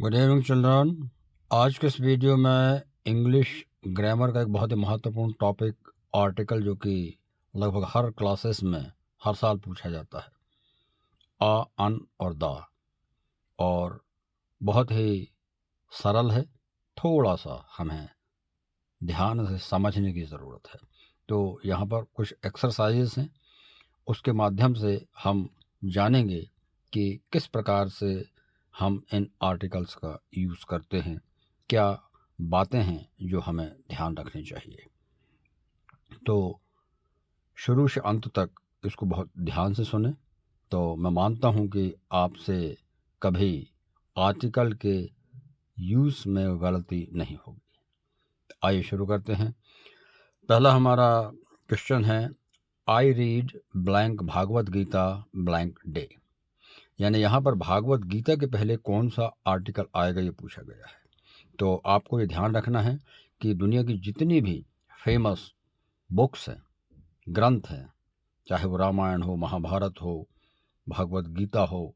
Good evening children. आज के इस वीडियो में इंग्लिश ग्रामर का एक बहुत ही महत्वपूर्ण टॉपिक आर्टिकल जो कि लगभग हर क्लासेस में हर साल पूछा जाता है, आ, अन और दा, और बहुत ही सरल है। थोड़ा सा हमें ध्यान से समझने की ज़रूरत है। तो यहाँ पर कुछ एक्सरसाइजेस हैं, उसके माध्यम से हम जानेंगे कि किस प्रकार से हम इन आर्टिकल्स का यूज़ करते हैं, क्या बातें हैं जो हमें ध्यान रखनी चाहिए। तो शुरू से अंत तक इसको बहुत ध्यान से सुने, तो मैं मानता हूँ कि आपसे कभी आर्टिकल के यूज़ में गलती नहीं होगी। आइए शुरू करते हैं। पहला हमारा क्वेश्चन है, I read blank Bhagavad Gita blank day. यानी यहाँ पर भागवत गीता के पहले कौन सा आर्टिकल आएगा, ये पूछा गया है। तो आपको ये ध्यान रखना है कि दुनिया की जितनी भी फेमस बुक्स हैं, ग्रंथ हैं, चाहे वो रामायण हो, महाभारत हो, भागवत गीता हो,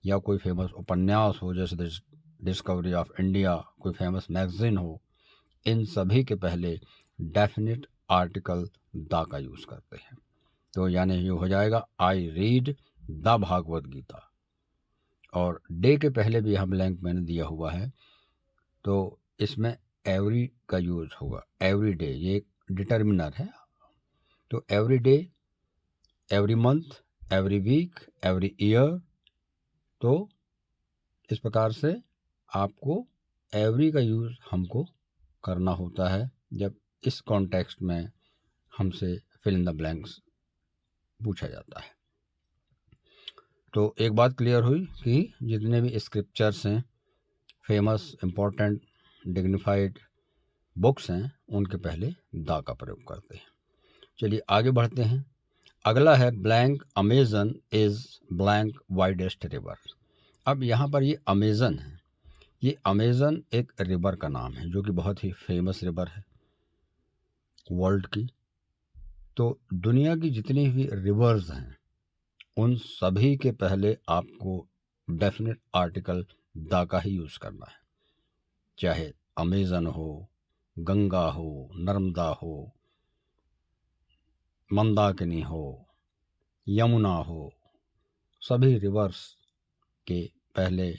या कोई फेमस उपन्यास हो जैसे डिस्कवरी ऑफ इंडिया, कोई फेमस मैगजीन हो, इन सभी के पहले डेफिनेट आर्टिकल द का यूज़ करते हैं। तो यानी ये हो जाएगा I read the Bhagavad Gita. और डे के पहले भी हम ब्लैंक मैंने दिया हुआ है, तो इसमें एवरी का यूज़ होगा। एवरी डे ये एक डिटर्मिनर है, तो every day, every month, every week, every year. तो इस प्रकार से आपको एवरी का यूज़ हमको करना होता है जब इस कॉन्टेक्स्ट में हमसे फिल इन द ब्लैंक्स पूछा जाता है। तो एक बात क्लियर हुई कि जितने भी स्क्रिप्चर्स हैं, फेमस, इम्पोर्टेंट, डिग्निफाइड बुक्स हैं, उनके पहले द का प्रयोग करते हैं। चलिए आगे बढ़ते हैं। अगला है blank Amazon is blank widest river. अब यहाँ पर ये अमेजन है, ये अमेजन एक रिवर का नाम है जो कि बहुत ही फेमस रिवर है वर्ल्ड की। तो दुनिया की जितनी भी रिवर्स हैं उन सभी के पहले आपको डेफिनेट आर्टिकल द का ही यूज़ करना है, चाहे अमेजन हो, गंगा हो, नर्मदा हो, मंदाकिनी हो, यमुना हो, सभी रिवर्स के पहले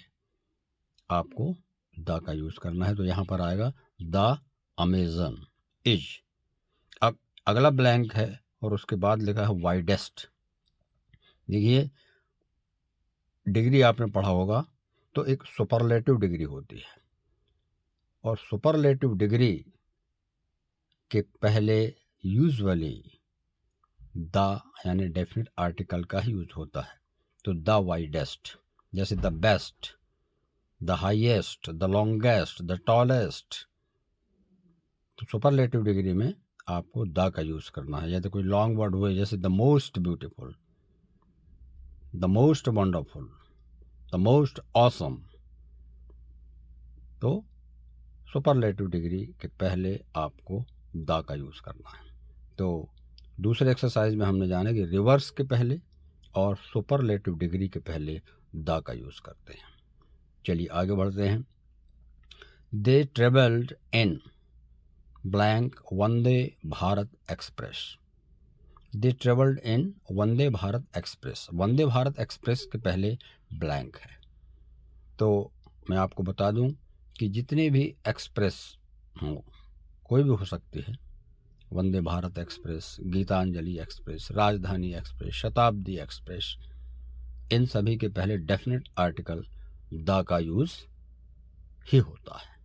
आपको द का यूज़ करना है। तो यहाँ पर आएगा द अमेजन इज। अब अगला ब्लैंक है और उसके बाद लिखा है वाइडेस्ट। देखिए, डिग्री आपने पढ़ा होगा, तो एक सुपरलेटिव डिग्री होती है, और सुपरलेटिव डिग्री के पहले यूजुअली द यानी डेफिनेट आर्टिकल का ही यूज होता है। तो द वाइडेस्ट, जैसे the best, the highest, the longest, the tallest. तो सुपरलेटिव डिग्री में आपको द का यूज़ करना है। यदि कोई लॉन्ग वर्ड हुए जैसे the most beautiful, the most wonderful, the most awesome, तो सुपरलेटिव डिग्री के पहले आपको द का यूज़ करना है। तो दूसरे एक्सरसाइज में हमने जाना कि रिवर्स के पहले और सुपरलेटिव डिग्री के पहले द का यूज़ करते हैं। चलिए आगे बढ़ते हैं। They travelled in blank Vande Bharat Express. They travelled in Vande Bharat Express. Vande Bharat Express के पहले ब्लैंक है। तो मैं आपको बता दूं कि जितने भी एक्सप्रेस हों, कोई भी हो सकती है, Vande Bharat Express, Gitanjali Express, Rajdhani Express, Shatabdi Express, इन सभी के पहले डेफिनेट आर्टिकल द का यूज़ ही होता है।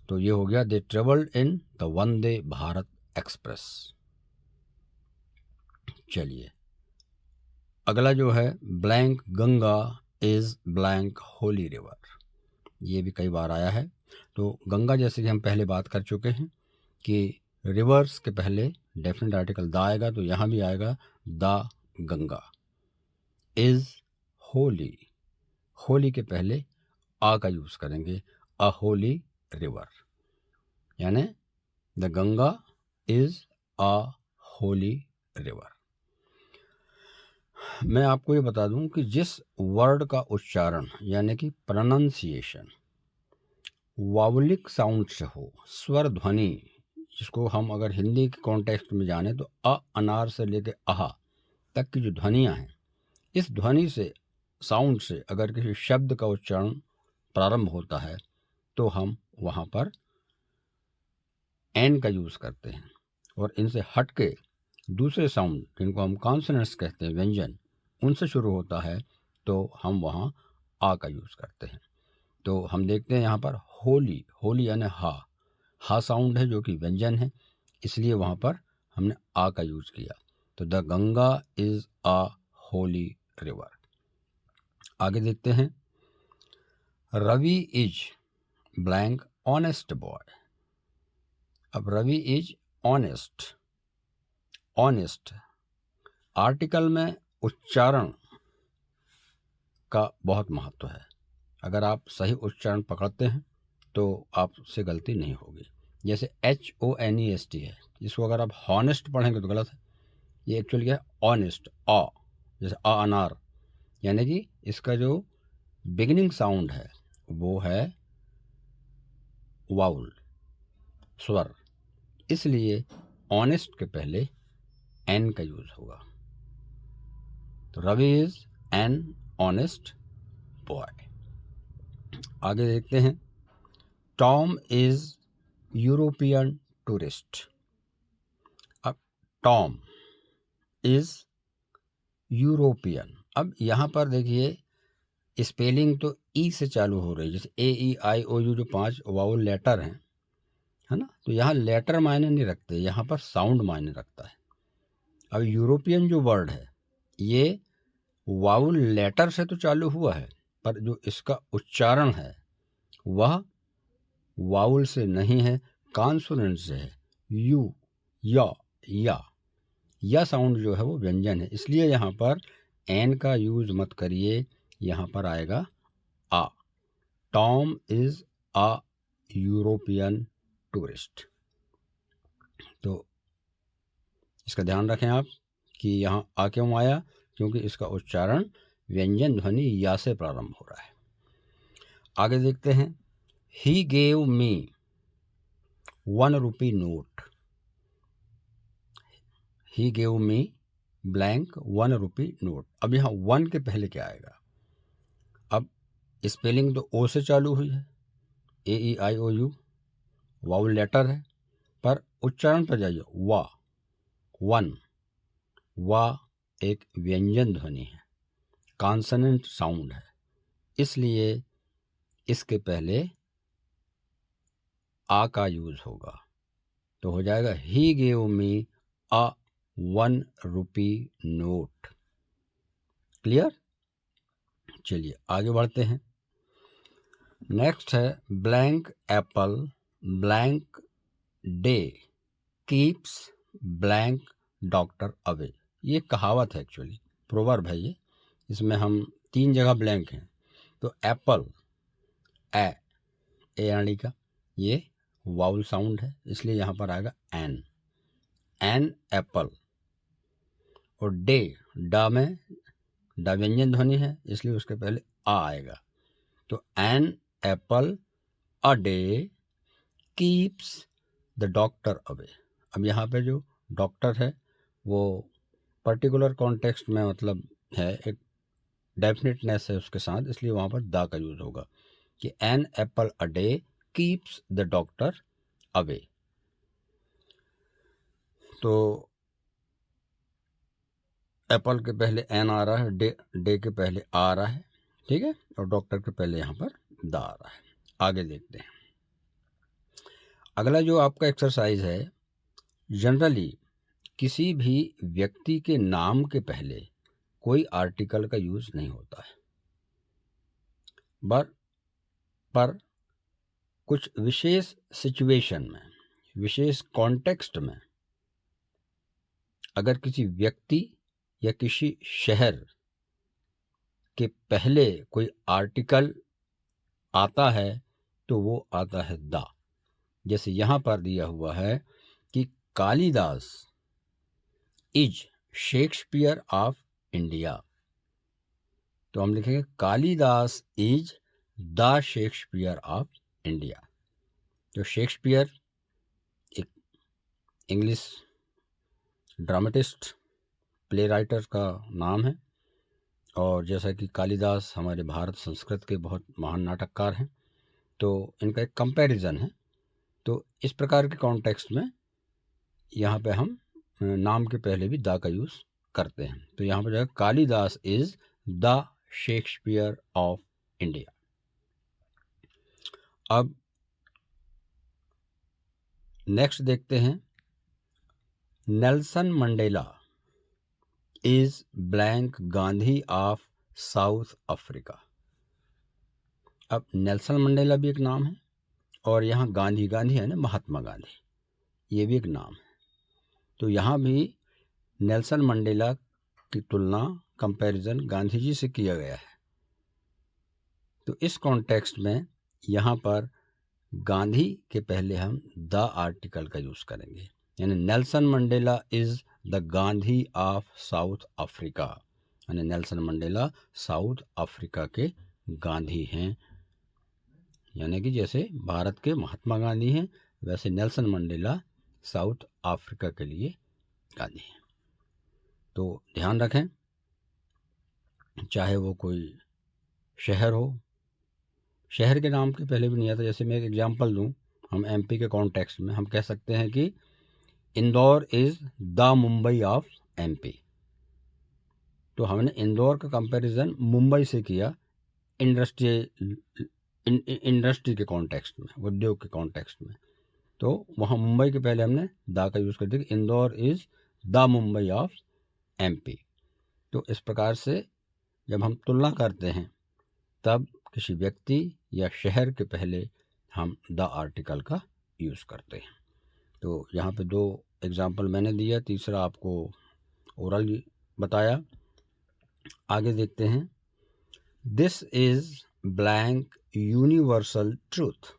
तो ये हो गया they travelled in the Vande Bharat Express. चलिए अगला जो है blank Ganga is blank holy river. ये भी कई बार आया है। तो गंगा, जैसे कि हम पहले बात कर चुके हैं कि रिवर्स के पहले डेफिनेट आर्टिकल द आएगा, तो यहाँ भी आएगा द गंगा। इज होली, होली के पहले आ का यूज़ करेंगे, अ होली रिवर, यानी the Ganga is a Holi river. मैं आपको ये बता दूं कि जिस वर्ड का उच्चारण यानी कि प्रोनंसिएशन वावलिक साउंड से हो, स्वर ध्वनि, जिसको हम अगर हिंदी के कॉन्टेक्स्ट में जाने तो अ अनार से लेके आहा तक की जो ध्वनियाँ हैं, इस ध्वनि से, साउंड से अगर किसी शब्द का उच्चारण प्रारंभ होता है तो हम वहाँ पर एन का यूज़ करते हैं। और इनसे हट के दूसरे साउंड जिनको हम कॉन्सोनेंट्स कहते हैं, व्यंजन, उनसे शुरू होता है तो हम वहाँ आ का यूज़ करते हैं। तो हम देखते हैं यहाँ पर होली, होली यानी हा साउंड है जो कि व्यंजन है, इसलिए वहाँ पर हमने आ का यूज़ किया। तो the Ganga is a holy river. आगे देखते हैं, Ravi is blank honest boy. अब Ravi is honest, honest article में उच्चारण का बहुत महत्व है। अगर आप सही उच्चारण पकड़ते हैं तो आपसे गलती नहीं होगी। जैसे HONEST है, इसको अगर आप हॉनेस्ट पढ़ेंगे तो गलत है। ये एक्चुअली क्या है, ऑनेस्ट, आ, जैसे आ अनार, यानी कि इसका जो बिगिनिंग साउंड है वो है वाउल, स्वर, इसलिए ऑनेस्ट के पहले एन का यूज होगा। तो Ravi is an honest boy. आगे देखते हैं, टॉम इज यूरोपियन टूरिस्ट। अब टॉम इज यूरोपियन, अब यहाँ पर देखिए स्पेलिंग तो ई से चालू हो रही है, जैसे AEIOU जो 5 वाउल लेटर हैं, है ना, तो यहाँ लेटर मायने नहीं रखते, यहाँ पर साउंड मायने रखता है। अब यूरोपियन जो वर्ड है ये वाउल लेटर से तो चालू हुआ है, पर जो इसका उच्चारण है वह वाउल से नहीं है, कॉन्सोनेंट से है। यू, या साउंड जो है वो व्यंजन है, इसलिए यहाँ पर एन का यूज मत करिए, यहाँ पर आएगा a. Tom is a European tourist. तो इसका ध्यान रखें आप कि यहाँ आ क्यों आया, क्योंकि इसका उच्चारण व्यंजन ध्वनि या से प्रारंभ हो रहा है। आगे देखते हैं, ही गेव मी 1 रुपी नोट। ही गेव मी ब्लैंक 1 रुपी नोट। अब यहाँ 1 के पहले क्या आएगा, अब स्पेलिंग तो ओ से चालू हुई है, AEIOU वाउल लेटर है, पर उच्चारण पर जाइए, वन, वा एक व्यंजन ध्वनि है, कॉन्सोनेंट साउंड है, इसलिए इसके पहले आ का यूज होगा। तो हो जाएगा he gave me a 1 rupee note. Clear? चलिए आगे बढ़ते हैं। नेक्स्ट है, blank apple blank day keeps blank doctor away. ये कहावत है, एक्चुअली प्रोवर्ब है ये, इसमें हम 3 जगह ब्लैंक हैं। तो एप्पल, ए यानी का ये वाउल साउंड है, इसलिए यहाँ पर आएगा एन एप्पल। और डे, डा में डा व्यंजन ध्वनि है, इसलिए उसके पहले आ आएगा। तो an apple a day keeps the doctor away. अब यहाँ पे जो डॉक्टर है वो पर्टिकुलर कॉन्टेक्स्ट में मतलब है, एक डेफिनेटनेस है उसके साथ, इसलिए वहाँ पर द का यूज होगा कि an apple a day keeps the doctor away. तो एप्पल के पहले एन आ रहा है, डे के पहले आ रहा है, ठीक है, और डॉक्टर के पहले यहाँ पर द आ रहा है। आगे देखते हैं, अगला जो आपका एक्सरसाइज है, जनरली किसी भी व्यक्ति के नाम के पहले कोई आर्टिकल का यूज नहीं होता है, पर कुछ विशेष सिचुएशन में, विशेष कॉन्टेक्स्ट में, अगर किसी व्यक्ति या किसी शहर के पहले कोई आर्टिकल आता है तो वो आता है द। जैसे यहाँ पर दिया हुआ है कि Kalidas is Shakespeare of India. तो हम लिखेंगे Kalidas is the Shakespeare of India. तो शेक्सपियर एक इंग्लिश ड्रामेटिस्ट प्ले राइटर का नाम है, और जैसा कि कालिदास हमारे भारत संस्कृत के बहुत महान नाटककार हैं, तो इनका एक कंपैरिजन है। तो इस प्रकार के कॉन्टेक्स्ट में यहाँ पे हम नाम के पहले भी द का यूज़ करते हैं। तो यहाँ पर जो है Kalidas is the Shakespeare of India. अब नेक्स्ट देखते हैं, Nelson Mandela is blank Gandhi of south Africa. अब नेल्सन मंडेला भी एक नाम है, और यहाँ गांधी, गांधी है ना महात्मा गांधी, ये भी एक नाम है। तो यहाँ भी नेल्सन मंडेला की तुलना, कंपैरिजन गांधी जी से किया गया है। तो इस कॉन्टेक्स्ट में यहाँ पर गांधी के पहले हम द आर्टिकल का यूज़ करेंगे, यानी Nelson Mandela is the Gandhi of south Africa, यानी नेल्सन मंडेला साउथ अफ्रीका के गांधी हैं। यानी कि जैसे भारत के महात्मा गांधी हैं, वैसे नेल्सन मंडेला साउथ अफ्रीका के लिए गांधी हैं। तो ध्यान रखें, चाहे वो कोई शहर हो, शहर के नाम के पहले भी नहीं आता। जैसे मैं एक एग्जांपल दूं, हम एमपी के कॉन्टेक्स्ट में हम कह सकते हैं कि Indore is the Mumbai of MP. तो हमने इंदौर का कंपैरिजन मुंबई से किया इंडस्ट्री के कॉन्टेक्स्ट में, उद्योग के कॉन्टेक्स्ट में। तो वहाँ मुंबई के पहले हमने द का यूज़ कर दिया कि Indore is the Mumbai of MP. तो इस प्रकार से जब हम तुलना करते हैं, तब किसी व्यक्ति या शहर के पहले हम द आर्टिकल का यूज़ करते हैं। तो यहाँ पे 2 एग्जाम्पल मैंने दिया, तीसरा आपको ओरल बताया। आगे देखते हैं, this is blank universal truth.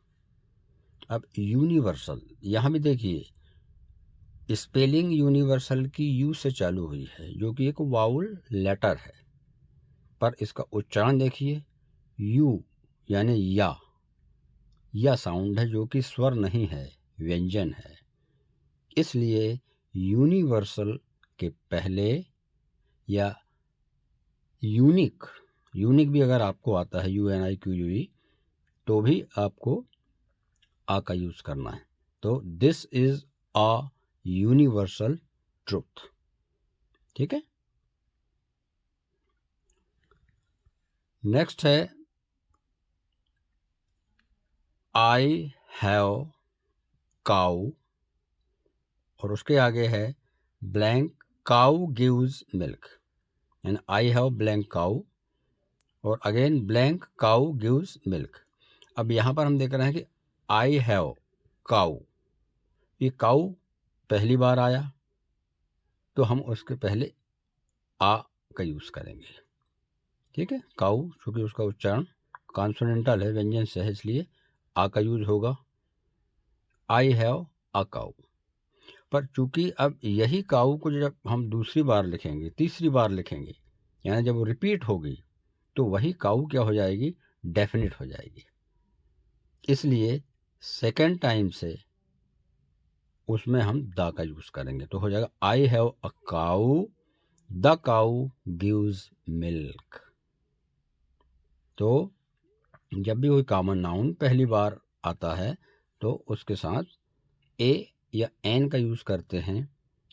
अब यूनिवर्सल, यहाँ भी देखिए स्पेलिंग यूनिवर्सल की यू से चालू हुई है, जो कि एक वाउल लेटर है, पर इसका उच्चारण देखिए यू यानी या साउंड है, जो कि स्वर नहीं है, व्यंजन है। इसलिए यूनिवर्सल के पहले या यूनिक भी अगर आपको आता है UNIQUE, तो भी आपको आ का यूज़ करना है। तो this is a universal truth. ठीक है। नेक्स्ट है, आई हैव काऊ, और उसके आगे है ब्लैंक काऊ गिव्स मिल्क, यानी आई हैव ब्लैंक काऊ और अगेन ब्लैंक काऊ गिव्स मिल्क। अब यहाँ पर हम देख रहे हैं कि आई हैव काऊ, ये काऊ पहली बार आया, तो हम उसके पहले आ का यूज़ करेंगे। ठीक है, काऊ चूँकि उसका उच्चारण कॉन्सोनेंटल है, व्यंजन से है, इसलिए आ का यूज़ होगा। आई हैव अ काऊ। पर चूंकि अब यही काऊ को जब हम दूसरी बार लिखेंगे, तीसरी बार लिखेंगे, यानी जब वो रिपीट होगी, तो वही काऊ क्या हो जाएगी, डेफिनेट हो जाएगी। इसलिए सेकेंड टाइम से उसमें हम द का यूज़ करेंगे, तो हो जाएगा I have a cow, the cow gives milk. तो जब भी कोई कॉमन नाउन पहली बार आता है, तो उसके साथ ए या एन का यूज़ करते हैं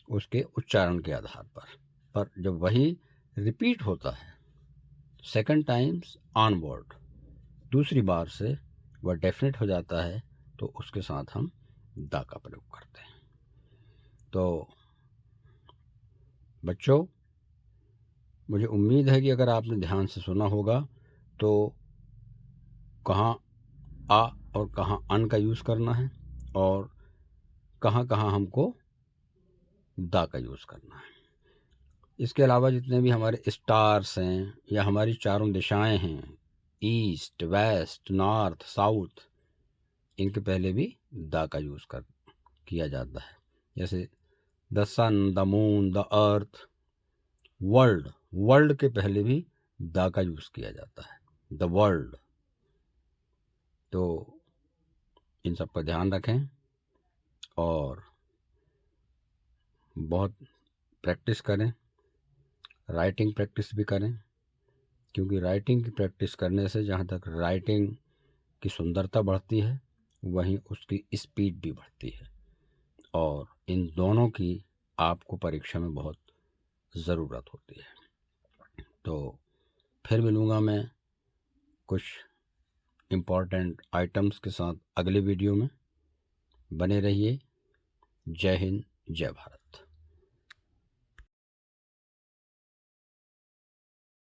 उसके उच्चारण के आधार पर जब वही रिपीट होता है सेकंड टाइम्स ऑनवर्ड, दूसरी बार से वह डेफिनेट हो जाता है, तो उसके साथ हम द का प्रयोग करते हैं। तो बच्चों, मुझे उम्मीद है कि अगर आपने ध्यान से सुना होगा, तो कहाँ आ और कहाँ अन का यूज़ करना है और कहाँ कहाँ हमको द का यूज़ करना है। इसके अलावा जितने भी हमारे स्टार्स हैं या हमारी चारों दिशाएं हैं, ईस्ट, वेस्ट, नॉर्थ, साउथ, इनके पहले भी द का यूज़ किया जाता है। जैसे the sun, the moon, the earth, world, world के पहले भी द का यूज़ किया जाता है, द वर्ल्ड। तो इन सब का ध्यान रखें और बहुत प्रैक्टिस करें, राइटिंग प्रैक्टिस भी करें, क्योंकि राइटिंग की प्रैक्टिस करने से जहाँ तक राइटिंग की सुंदरता बढ़ती है, वहीं उसकी स्पीड भी बढ़ती है, और इन दोनों की आपको परीक्षा में बहुत ज़रूरत होती है। तो फिर मिलूँगा मैं कुछ इम्पॉर्टेंट आइटम्स के साथ अगले वीडियो में। बने रहिए। जय हिंद, जय भारत।